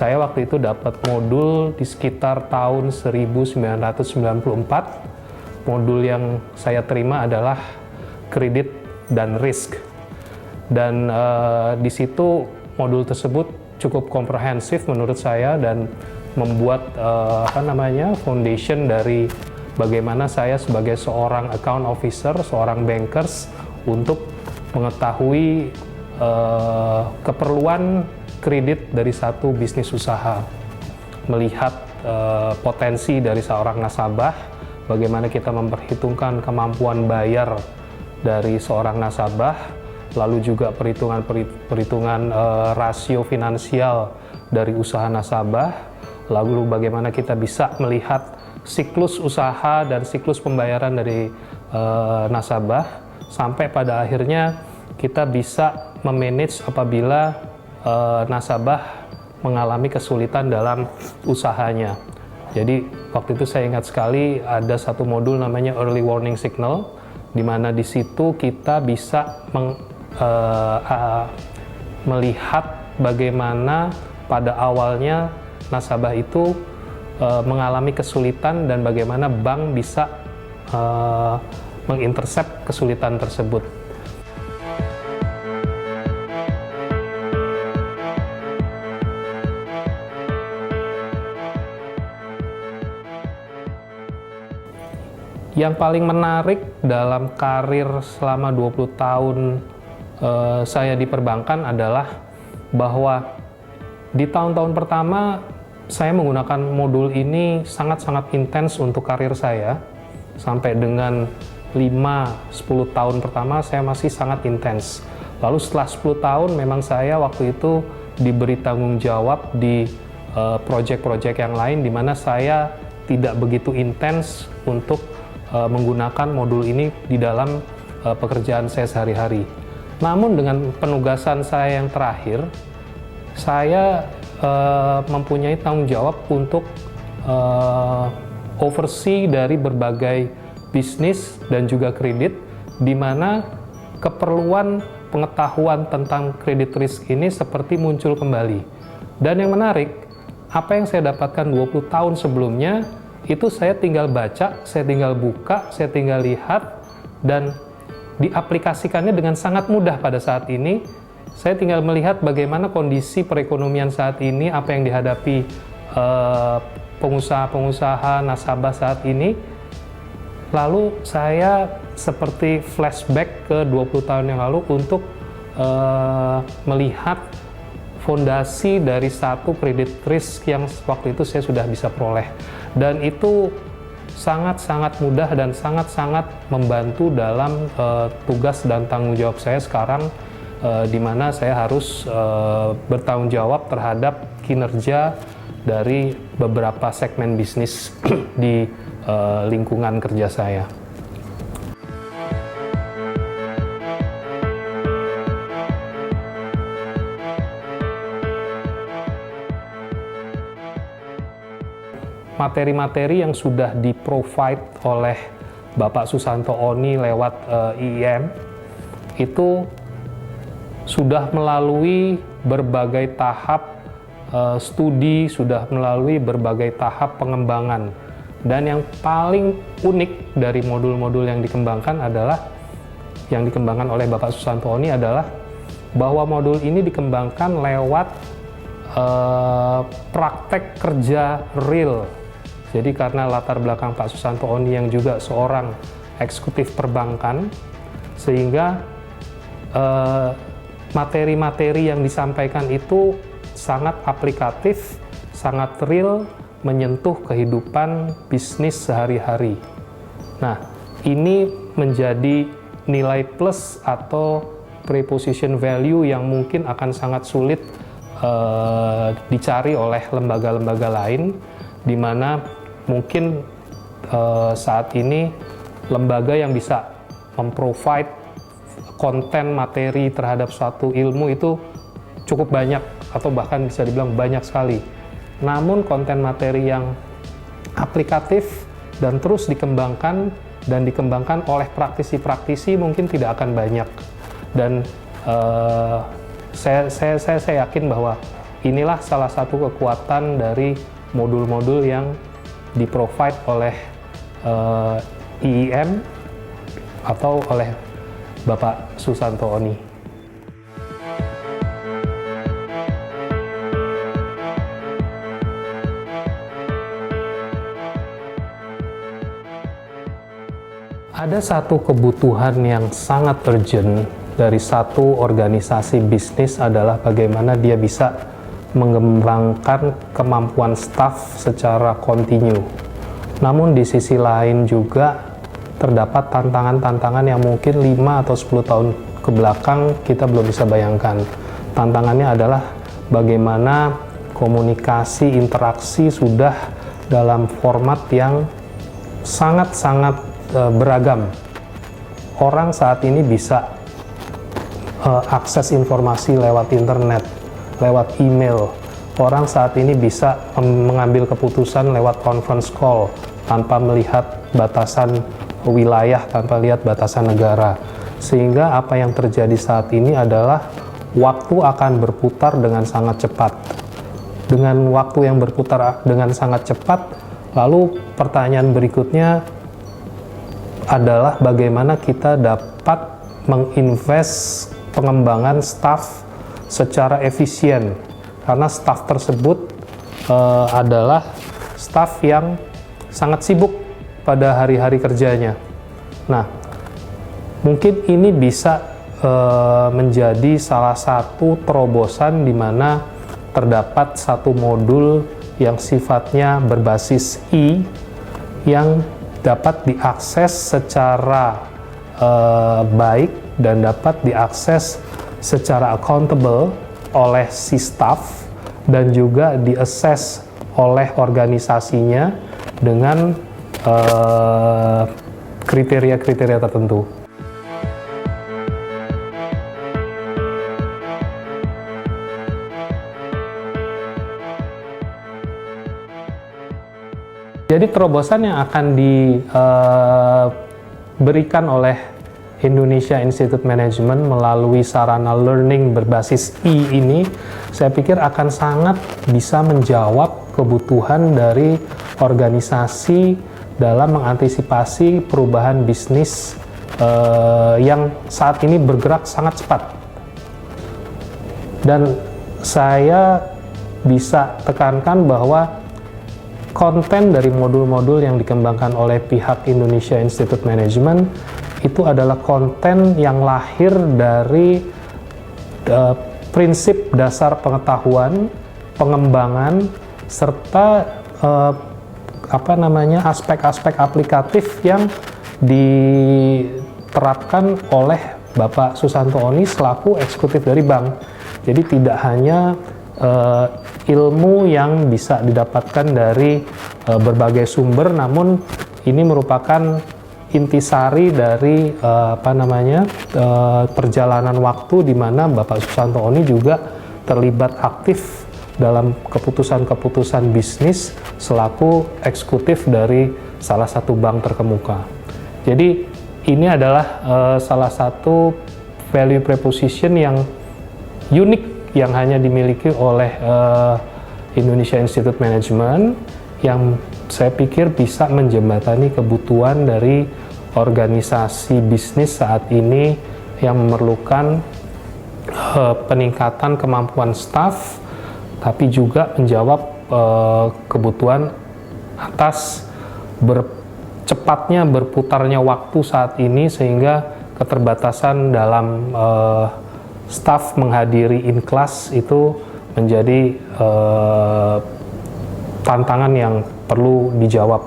Saya waktu itu dapat modul di sekitar tahun 1994. Modul yang saya terima adalah kredit dan risk. Dan di situ modul tersebut cukup komprehensif menurut saya dan membuat foundation dari bagaimana saya sebagai seorang account officer, seorang bankers untuk mengetahui keperluan kredit dari satu bisnis usaha, melihat potensi dari seorang nasabah, bagaimana kita memperhitungkan kemampuan bayar dari seorang nasabah, lalu juga perhitungan rasio finansial dari usaha nasabah, lalu bagaimana kita bisa melihat siklus usaha dan siklus pembayaran dari nasabah, sampai pada akhirnya kita bisa memanage apabila nasabah mengalami kesulitan dalam usahanya. Jadi waktu itu saya ingat sekali ada satu modul namanya Early Warning Signal, di mana di situ kita bisa melihat bagaimana pada awalnya nasabah itu mengalami kesulitan dan bagaimana bank bisa mengintercept kesulitan tersebut. Yang paling menarik dalam karir selama 20 tahun saya di perbankan adalah bahwa di tahun-tahun pertama saya menggunakan modul ini sangat-sangat intens untuk karir saya. Sampai dengan 5-10 tahun pertama saya masih sangat intens. Lalu setelah 10 tahun memang saya waktu itu diberi tanggung jawab di proyek-proyek yang lain di mana saya tidak begitu intens untuk menggunakan modul ini di dalam pekerjaan saya sehari-hari. Namun dengan penugasan saya yang terakhir, saya mempunyai tanggung jawab untuk oversee dari berbagai bisnis dan juga kredit, di mana keperluan pengetahuan tentang kredit risk ini seperti muncul kembali. Dan yang menarik, apa yang saya dapatkan 20 tahun sebelumnya, itu saya tinggal baca, saya tinggal buka, saya tinggal lihat, dan diaplikasikannya dengan sangat mudah pada saat ini. Saya tinggal melihat bagaimana kondisi perekonomian saat ini, apa yang dihadapi pengusaha-pengusaha, nasabah saat ini. Lalu saya seperti flashback ke 20 tahun yang lalu untuk melihat fondasi dari satu kredit risk yang waktu itu saya sudah bisa peroleh. Dan itu sangat-sangat mudah dan sangat-sangat membantu dalam tugas dan tanggung jawab saya sekarang, di mana saya harus bertanggung jawab terhadap kinerja dari beberapa segmen bisnis di lingkungan kerja saya. Materi-materi yang sudah di-provide oleh Bapak Susanto Oni lewat IIM itu sudah melalui berbagai tahap studi, sudah melalui berbagai tahap pengembangan. Dan yang paling unik dari modul-modul yang dikembangkan oleh Bapak Susanto Oni adalah bahwa modul ini dikembangkan lewat praktek kerja real. Jadi karena latar belakang Pak Susanto Oni yang juga seorang eksekutif perbankan, sehingga materi-materi yang disampaikan itu sangat aplikatif, sangat real, menyentuh kehidupan bisnis sehari-hari. Nah, ini menjadi nilai plus atau preposition value yang mungkin akan sangat sulit dicari oleh lembaga-lembaga lain, di mana mungkin saat ini lembaga yang bisa memprovide konten materi terhadap suatu ilmu itu cukup banyak, atau bahkan bisa dibilang banyak sekali. Namun konten materi yang aplikatif dan terus dikembangkan oleh praktisi-praktisi mungkin tidak akan banyak. Dan saya yakin bahwa inilah salah satu kekuatan dari modul-modul yang di-provide oleh IIM atau oleh Bapak Susanto Oni. Ada satu kebutuhan yang sangat urgent dari satu organisasi bisnis adalah bagaimana dia bisa mengembangkan kemampuan staf secara kontinu. Namun di sisi lain juga terdapat tantangan-tantangan yang mungkin 5 atau 10 tahun ke belakang kita belum bisa bayangkan. Tantangannya adalah bagaimana komunikasi, interaksi sudah dalam format yang sangat-sangat beragam. Orang saat ini bisa akses informasi lewat internet, lewat email. Orang saat ini bisa mengambil keputusan lewat conference call tanpa melihat batasan wilayah, tanpa lihat batasan negara. Sehingga apa yang terjadi saat ini adalah waktu akan berputar dengan sangat cepat. Dengan waktu yang berputar dengan sangat cepat, lalu pertanyaan berikutnya adalah bagaimana kita dapat menginvest pengembangan staff secara efisien, karena staff tersebut adalah staff yang sangat sibuk pada hari-hari kerjanya. Nah, mungkin ini bisa menjadi salah satu terobosan di mana terdapat satu modul yang sifatnya berbasis I yang dapat diakses secara baik dan dapat diakses secara accountable oleh si staff dan juga diakses oleh organisasinya dengan kriteria-kriteria tertentu. Jadi terobosan yang akan diberikan oleh Indonesia Institute Management melalui sarana learning berbasis I ini, saya pikir akan sangat bisa menjawab kebutuhan dari organisasi dalam mengantisipasi perubahan bisnis yang saat ini bergerak sangat cepat. Dan saya bisa tekankan bahwa konten dari modul-modul yang dikembangkan oleh pihak Indonesia Institute Management itu adalah konten yang lahir dari prinsip dasar pengetahuan, pengembangan, serta aspek-aspek aplikatif yang diterapkan oleh Bapak Susanto Oni selaku eksekutif dari bank. Jadi tidak hanya ilmu yang bisa didapatkan dari berbagai sumber, namun ini merupakan intisari dari perjalanan waktu di mana Bapak Susanto Oni juga terlibat aktif dalam keputusan-keputusan bisnis selaku eksekutif dari salah satu bank terkemuka. Jadi ini adalah salah satu value proposition yang unik yang hanya dimiliki oleh Indonesia Institute Management, yang saya pikir bisa menjembatani kebutuhan dari organisasi bisnis saat ini yang memerlukan peningkatan kemampuan staf, tapi juga menjawab kebutuhan atas cepatnya berputarnya waktu saat ini, sehingga keterbatasan dalam staf menghadiri in class itu menjadi tantangan yang perlu dijawab